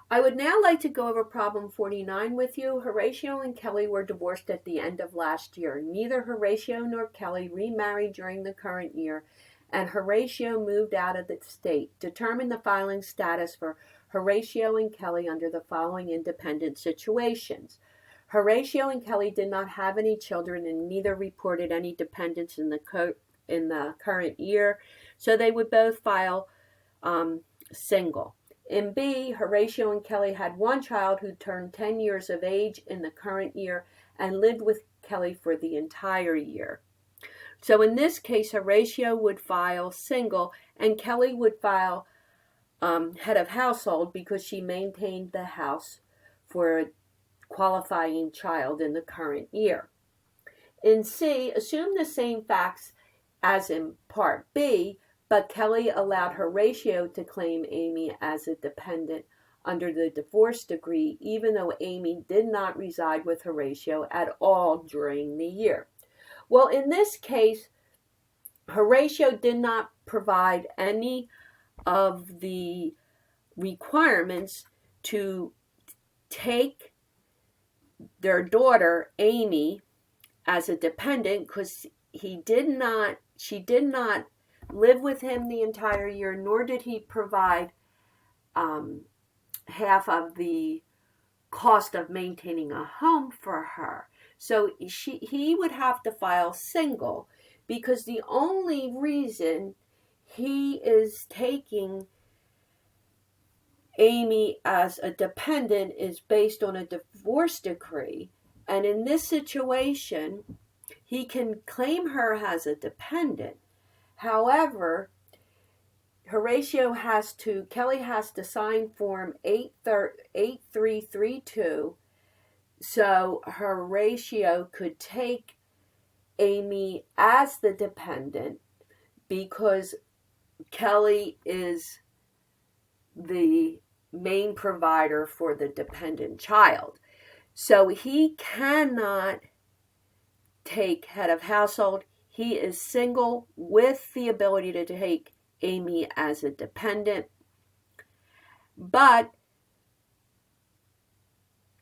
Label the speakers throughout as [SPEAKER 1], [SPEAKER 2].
[SPEAKER 1] I would now like to go over problem 49 with you. Horatio and Kelly were divorced at the end of last year. Neither Horatio nor Kelly remarried during the current year, and Horatio moved out of the state. Determine the filing status for Horatio and Kelly under the following independent situations. Horatio and Kelly did not have any children and neither reported any dependents in the current year, so they would both file single. In B, Horatio and Kelly had one child who turned 10 years of age in the current year and lived with Kelly for the entire year. So in this case, Horatio would file single and Kelly would file head of household because she maintained the house for a qualifying child in the current year. In C, assume the same facts as in Part B, but Kelly allowed Horatio to claim Amy as a dependent under the divorce decree, even though Amy did not reside with Horatio at all during the year. Well, in this case, Horatio did not provide any of the requirements to take their daughter, Amy, as a dependent because she did not live with him the entire year, nor did he provide half of the cost of maintaining a home for her. So he would have to file single because the only reason he is taking Amy as a dependent is based on a divorce decree. And in this situation, he can claim her as a dependent. However, Kelly has to sign Form 8332 so Horatio could take Amy as the dependent because Kelly is the main provider for the dependent child. So he cannot take head of household. He is single with the ability to take Amy as a dependent. But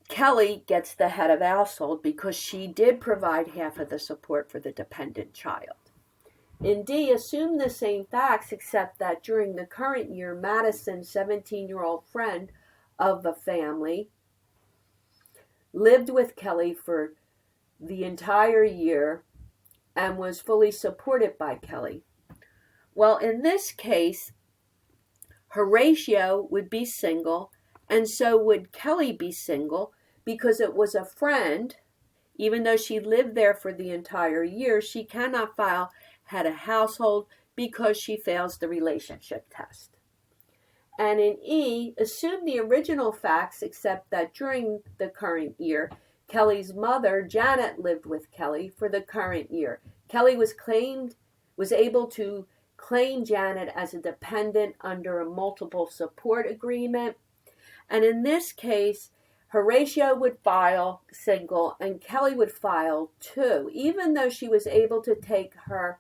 [SPEAKER 1] Kelly gets the head of household because she did provide half of the support for the dependent child. In D, assume the same facts except that during the current year, Madison, 17-year-old friend of the family, lived with Kelly for the entire year and was fully supported by Kelly. Well, in this case, Horatio would be single, and so would Kelly be single because it was a friend. Even though she lived there for the entire year, she cannot file head of household because she fails the relationship test. And in E, assume the original facts except that during the current year, Kelly's mother, Janet, lived with Kelly for the current year. Kelly was able to claim Janet as a dependent under a multiple support agreement. And in this case, Horatio would file single and Kelly would file two, even though she was able to take her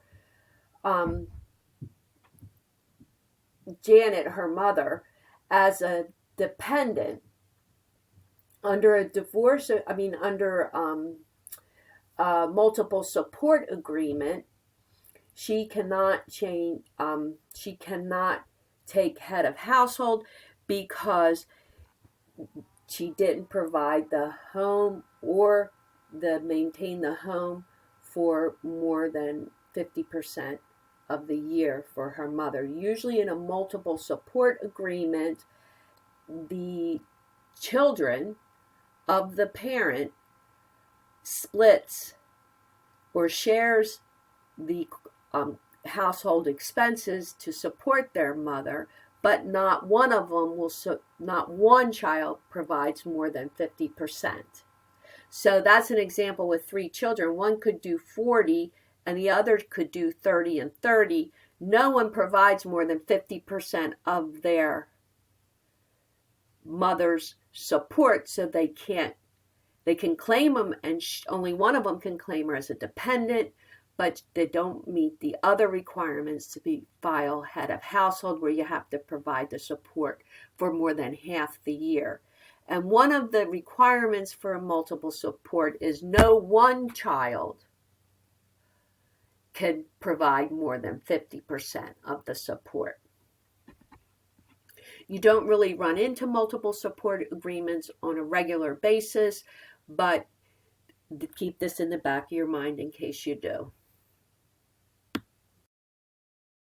[SPEAKER 1] Janet, her mother, as a dependent under a multiple support agreement. She cannot take head of household because she didn't provide the home or maintain the home for more than 50% of the year for her mother. Usually in a multiple support agreement, the children of the parent splits or shares the household expenses to support their mother, but not one child provides more than 50%. So that's an example with 3 children. One could do 40 and the other could do 30 and 30. No one provides more than 50% of their mother's support, so they can claim them, and only one of them can claim her as a dependent, but they don't meet the other requirements to be file head of household, where you have to provide the support for more than half the year. And one of the requirements for a multiple support is no one child can provide more than 50% of the support. You don't really run into multiple support agreements on a regular basis, but keep this in the back of your mind in case you do.